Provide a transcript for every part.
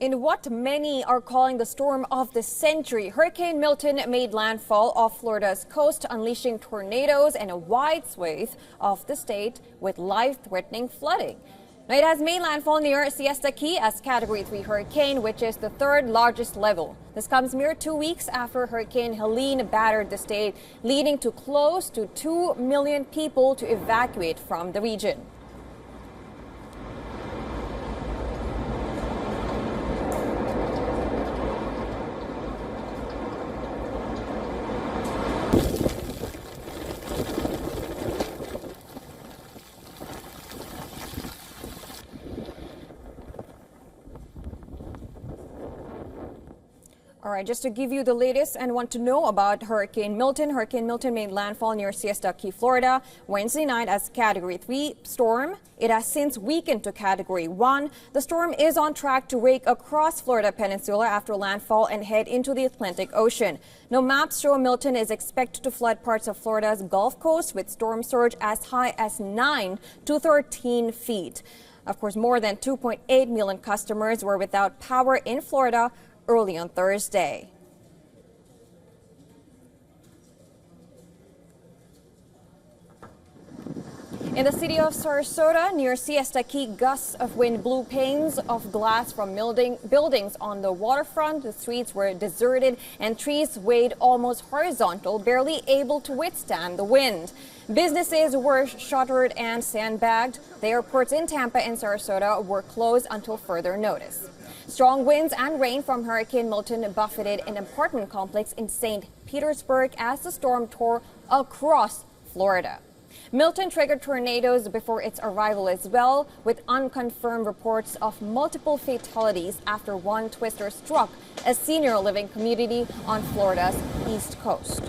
In what many are calling the storm of the century, Hurricane Milton made landfall off Florida's coast, unleashing tornadoes and a wide swathe of the state with life-threatening flooding. Now, it has made landfall near Siesta Key as Category 3 hurricane, which is the third largest level. This comes mere 2 weeks after Hurricane Helene battered the state, leading to close to 2 million people to evacuate from the region. All right, just to give you the latest and want to know about Hurricane Milton. Hurricane Milton made landfall near Siesta Key, Florida, Wednesday night as Category 3 storm. It has since weakened to Category 1. The storm is on track to rake across Florida Peninsula after landfall and head into the Atlantic Ocean. Now, maps show Milton is expected to flood parts of Florida's Gulf Coast with storm surge as high as 9 to 13 feet. Of course, more than 2.8 million customers were without power in Florida early on Thursday. In the city of Sarasota, near Siesta Key, gusts of wind blew panes of glass from buildings on the waterfront. The streets were deserted and trees swayed almost horizontal, barely able to withstand the wind. Businesses were shuttered and sandbagged. The airports in Tampa and Sarasota were closed until further notice. Strong winds and rain from Hurricane Milton buffeted an apartment complex in St. Petersburg as the storm tore across Florida. Milton triggered tornadoes before its arrival as well, with unconfirmed reports of multiple fatalities after one twister struck a senior living community on Florida's east coast.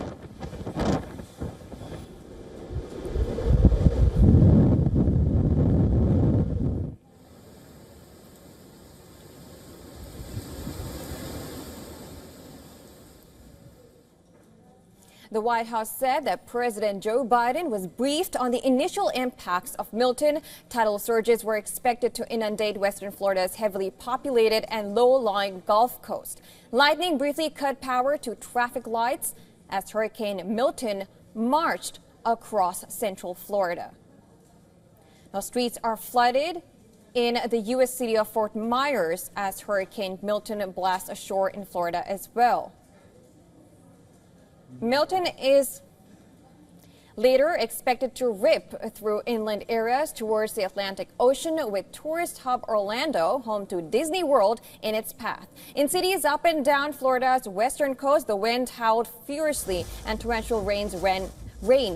The White House said that President Joe Biden was briefed on the initial impacts of Milton. Tidal surges were expected to inundate western Florida's heavily populated and low-lying Gulf Coast. Lightning briefly cut power to traffic lights as Hurricane Milton marched across central Florida. Now, streets are flooded in the U.S. city of Fort Myers as Hurricane Milton blasts ashore in Florida as well. Milton is later expected to rip through inland areas towards the Atlantic Ocean, with tourist hub Orlando, home to Disney World, in its path. In cities up and down Florida's western coast, the wind howled fiercely and torrential rain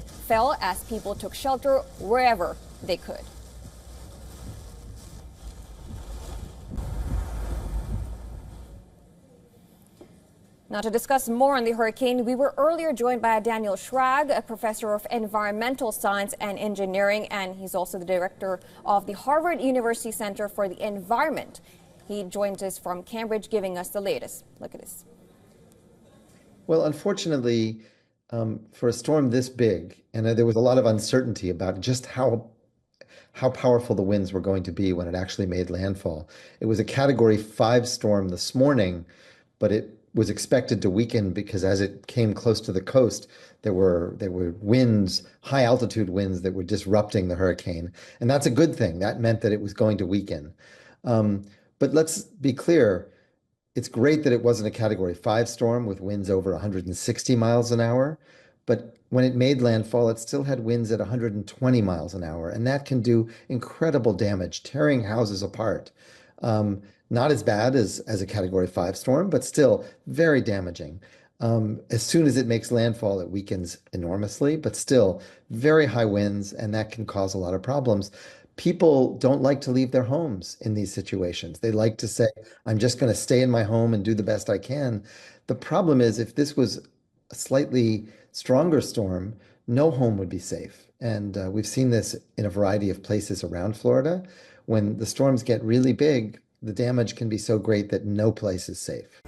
fell as people took shelter wherever they could. Now, to discuss more on the hurricane, we were earlier joined by Daniel Schrag, a professor of environmental science and engineering, and he's also the director of the Harvard University Center for the Environment. He joins us from Cambridge, giving us the latest. Look at this. Well, unfortunately, for a storm this big, and there was a lot of uncertainty about just how powerful the winds were going to be when it actually made landfall. It was a Category 5 storm this morning, but it was expected to weaken because as it came close to the coast, there were winds, high altitude winds that were disrupting the hurricane. And that's a good thing. That meant that it was going to weaken. But let's be clear, it's great that it wasn't a Category 5 storm with winds over 160 miles an hour. But when it made landfall, it still had winds at 120 miles an hour. And that can do incredible damage, tearing houses apart. Not as bad as a Category 5 storm, but still very damaging. As soon as it makes landfall, it weakens enormously, but still very high winds, and that can cause a lot of problems. People don't like to leave their homes in these situations. They like to say, I'm just going to stay in my home and do the best I can. The problem is if this was a slightly stronger storm, no home would be safe. And we've seen this in a variety of places around Florida. When the storms get really big, the damage can be so great that no place is safe.